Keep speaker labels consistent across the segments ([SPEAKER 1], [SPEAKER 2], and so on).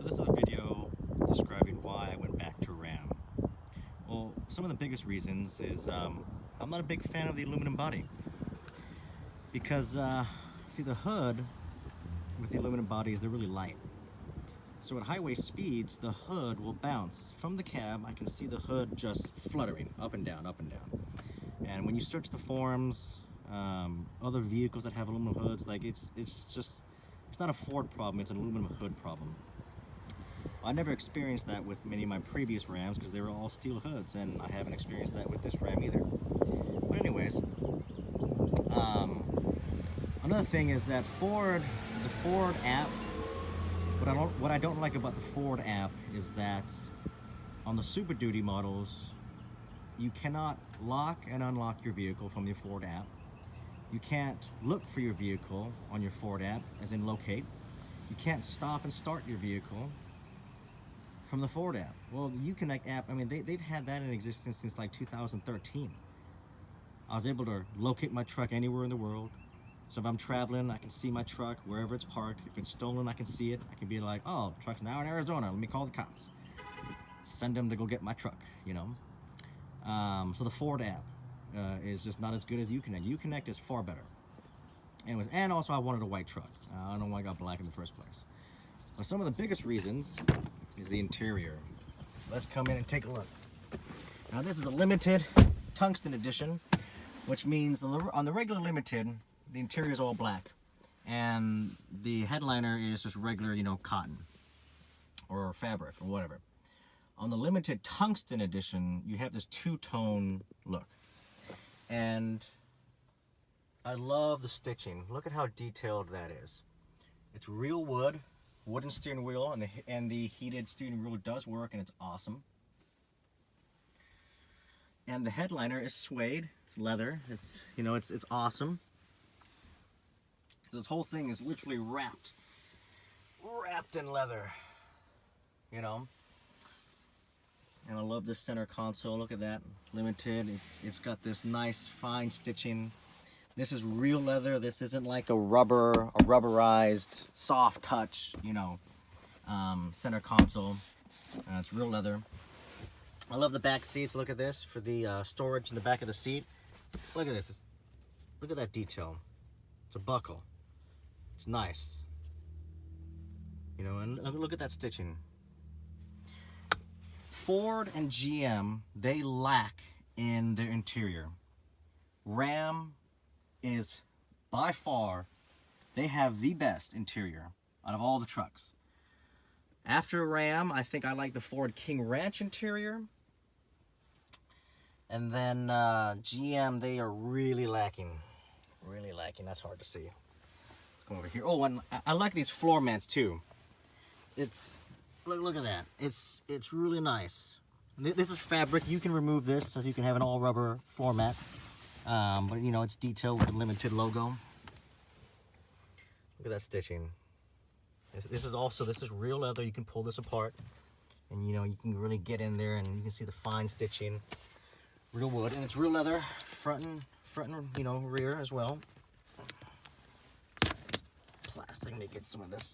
[SPEAKER 1] So this is a video describing why I went back to Ram. Well, some of the biggest reasons is I'm not a big fan of the aluminum body because see, the hood with the aluminum bodies, they're really light. So at highway speeds, the hood will bounce. From the cab, I can see the hood just fluttering up and down, up and down. And when you search the forums, other vehicles that have aluminum hoods, like it's not a Ford problem, it's an aluminum hood problem. I never experienced that with many of my previous Rams because they were all steel hoods, and I haven't experienced that with this Ram either. But anyways, another thing is that the Ford app, what I don't like about the Ford app is that on the Super Duty models, you cannot lock and unlock your vehicle from your Ford app. You can't look for your vehicle on your Ford app, as in locate. You can't stop and start your vehicle from the Ford app. Well, the Uconnect app, I mean, they've had that in existence since like 2013. I was able to locate my truck anywhere in the world. So if I'm traveling, I can see my truck wherever it's parked. If it's stolen, I can see it. I can be like, oh, truck's now in Arizona. Let me call the cops. Send them to go get my truck, you know? So the Ford app is just not as good as Uconnect. Uconnect is far better. Anyways, and also I wanted a white truck. I don't know why I got black in the first place. But some of the biggest reasons is the interior. Let's come in and take a look. Now this is a limited tungsten edition, which means on the regular limited, the interior is all black, and the headliner is just regular, you know, cotton or fabric or whatever. On the limited tungsten edition, you have this two-tone look, and I love the stitching. Look at how detailed that is. It's real wood. Wooden steering wheel, and the heated steering wheel does work, and it's awesome. And the headliner is suede. It's leather. It's, you know, it's awesome. So this whole thing is literally wrapped in leather, you know. And I love this center console. Look at that, limited. It's got this nice fine stitching. This is real leather. This isn't like a rubberized, soft touch, you know, center console. It's real leather. I love the back seats. Look at this for the storage in the back of the seat. Look at this. Look at that detail. It's a buckle. It's nice. You know, and look at that stitching. Ford and GM, they lack in their interior. Ram is by far, they have the best interior out of all the trucks. After Ram, I think I like the Ford King Ranch interior. And then GM, they are really lacking. Really lacking. That's hard to see. Let's come over here. Oh, and I like these floor mats too. It's look at that. It's really nice. This is fabric. You can remove this so you can have an all rubber floor mat. But you know, it's detailed with the limited logo. Look at that stitching. This is real leather. You can pull this apart, and you know, you can really get in there, and you can see the fine stitching. Real wood, and it's real leather, front and you know, rear as well. Plastic. Let me get some of this.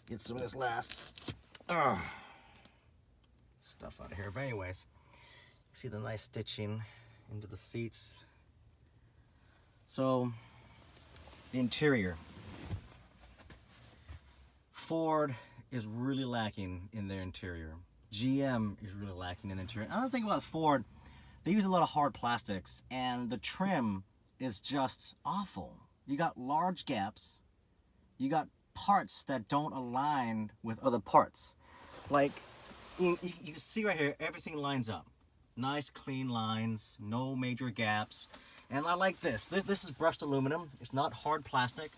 [SPEAKER 1] Get some of this last stuff out of here. But anyways, see the nice stitching into the seats. So the interior, Ford is really lacking in their interior. GM is really lacking in the interior. Another thing about Ford, they use a lot of hard plastics, and the trim is just awful. You got large gaps. You got parts that don't align with other parts. Like you can see right here, everything lines up. Nice clean lines, no major gaps. And I like this. This is brushed aluminum. It's not hard plastic.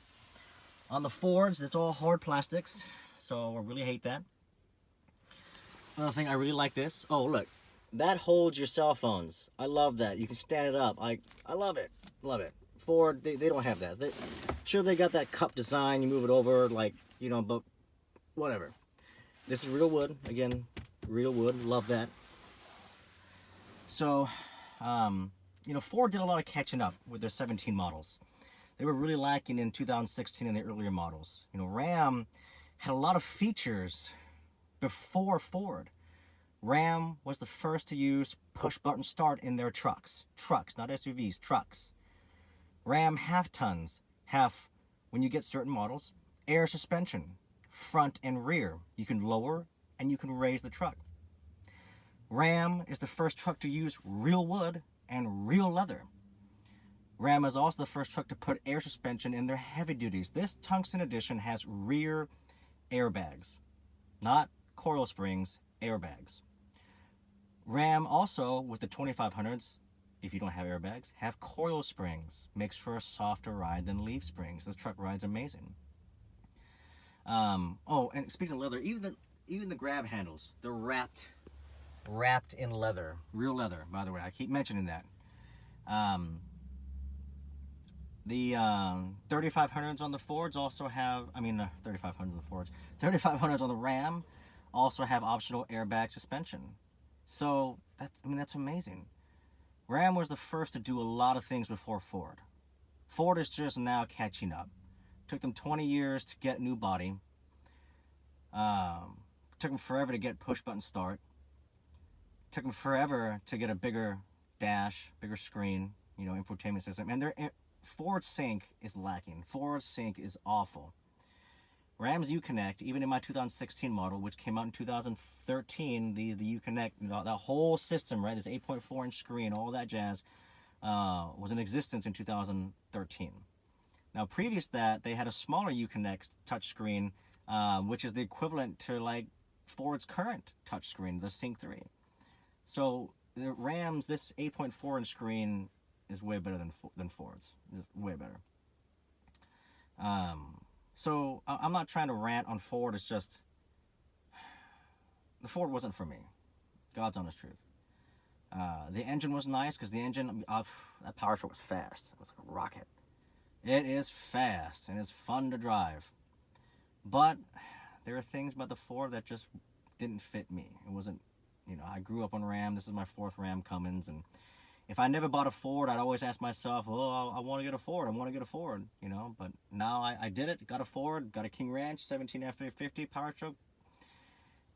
[SPEAKER 1] On the Fords, it's all hard plastics. So I really hate that. Another thing, I really like this. Oh, look. That holds your cell phones. I love that. You can stand it up. I love it. Love it. Ford, they don't have that. Sure, they got that cup design. You move it over, like, you know, but whatever. This is real wood. Again, real wood. Love that. So, you know, Ford did a lot of catching up with their 17 models. They were really lacking in 2016 in the earlier models. You know, Ram had a lot of features before Ford. Ram was the first to use push-button start in their trucks. Trucks, not SUVs, trucks. Ram half-tons have, when you get certain models, air suspension, front and rear. You can lower and you can raise the truck. Ram is the first truck to use real wood and real leather. Ram is also the first truck to put air suspension in their heavy duties. This tungsten edition has rear airbags, not coil springs, airbags. Ram also, with the 2500s, if you don't have airbags, have coil springs. Makes for a softer ride than leaf springs. This truck rides amazing. Oh, and speaking of leather, even the grab handles, they're wrapped in leather, real leather. By the way, I keep mentioning that. The 3500s on the Fords also have, 3500s on the Fords, 3500s on the Ram also have optional airbag suspension. So that's amazing. Ram was the first to do a lot of things before Ford. Ford is just now catching up. Took them 20 years to get new body. Took them forever to get push button start. Took them forever to get a bigger dash, bigger screen, infotainment system. And their Ford Sync is lacking. Ford Sync is awful. Ram's Uconnect, even in my 2016 model, which came out in 2013, the Uconnect, that whole system, right, this 8.4-inch screen, all that jazz, was in existence in 2013. Now, previous to that, they had a smaller Uconnect touchscreen, which is the equivalent to like Ford's current touchscreen, the Sync 3. So the Ram's, this 8.4-inch screen is way better than Ford's. It's way better. So I'm not trying to rant on Ford. It's just the Ford wasn't for me. God's honest truth. The engine was nice because the engine, that power stroke was fast. It was like a rocket. It is fast and it's fun to drive. But there are things about the Ford that just didn't fit me. It wasn't, I grew up on Ram. This is my fourth Ram Cummins. And if I never bought a Ford, I'd always ask myself, oh, I want to get a Ford. I want to get a Ford, But now I did it. Got a Ford. Got a King Ranch 17 F350 power stroke.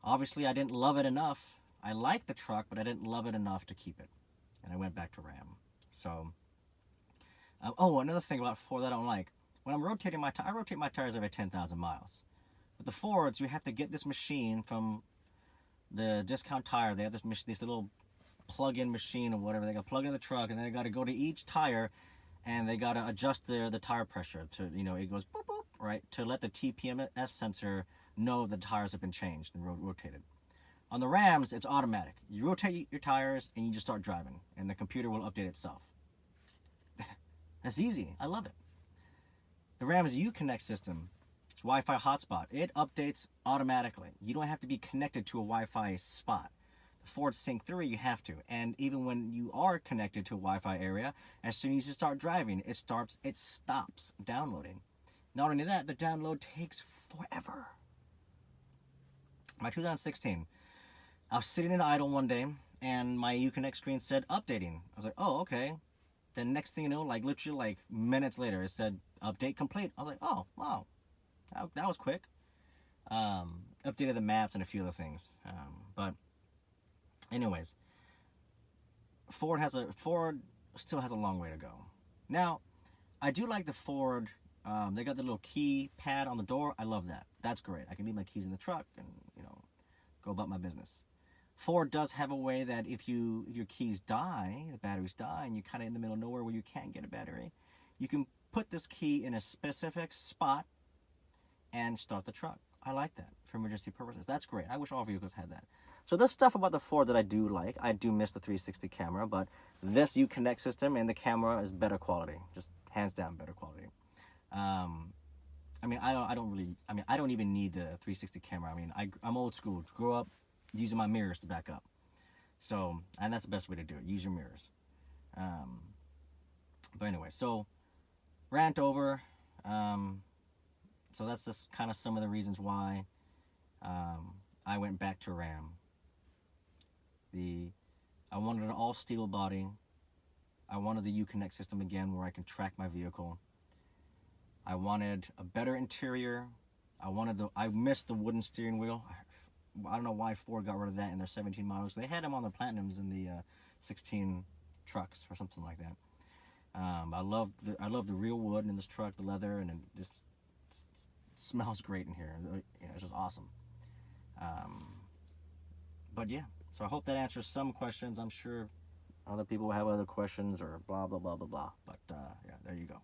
[SPEAKER 1] Obviously, I didn't love it enough. I liked the truck, but I didn't love it enough to keep it. And I went back to Ram. So, another thing about Ford that I don't like. When I'm rotating my tires, I rotate my tires every 10,000 miles. With the Fords, you have to get this machine from the discount tire. They have this little plug-in machine or whatever. They got to plug in the truck, and then they got to go to each tire, and they got to adjust the tire pressure to, it goes boop, boop, right, to let the TPMS sensor know the tires have been changed and rotated. On the Rams, it's automatic. You rotate your tires, and you just start driving, and the computer will update itself. That's easy. I love it. The Rams Uconnect system, it's Wi-Fi hotspot. It updates automatically. You don't have to be connected to a Wi-Fi spot. The Ford Sync 3, you have to. And even when you are connected to a Wi-Fi area, as soon as you start driving, it stops downloading. Not only that, the download takes forever. My 2016, I was sitting in idle one day, and my Uconnect screen said updating. I was like, oh, okay. Then next thing you know, literally minutes later, it said update complete. I was like, oh, wow, that was quick. Updated the maps and a few other things. But anyways, Ford still has a long way to go. Now, I do like the Ford. They got the little key pad on the door. I love that. That's great. I can leave my keys in the truck and go about my business. Ford does have a way that if your keys die, the batteries die, and you're kind of in the middle of nowhere where you can't get a battery, you can put this key in a specific spot and start the truck. I like that for emergency purposes. That's great. I wish all vehicles had that. So there's stuff about the Ford that I do like. I do miss the 360 camera, but this Uconnect system and the camera is better quality, just hands down better quality. I don't even need the 360 camera. I'm old school. Grew up using my mirrors to back up. So, and that's the best way to do it. Use your mirrors. But anyway, so rant over. So that's just kind of some of the reasons why I went back to Ram. I wanted an all steel body. I wanted the Uconnect system again where I can track my vehicle. I wanted a better interior. I missed the wooden steering wheel. I don't know why Ford got rid of that in their 17 models. They had them on their Platinums in the 16 trucks or something like that. I love the real wood in this truck, the leather, and it just smells great in here. It's just awesome. But yeah, so I hope that answers some questions. I'm sure other people will have other questions or blah blah blah blah blah. But yeah, there you go.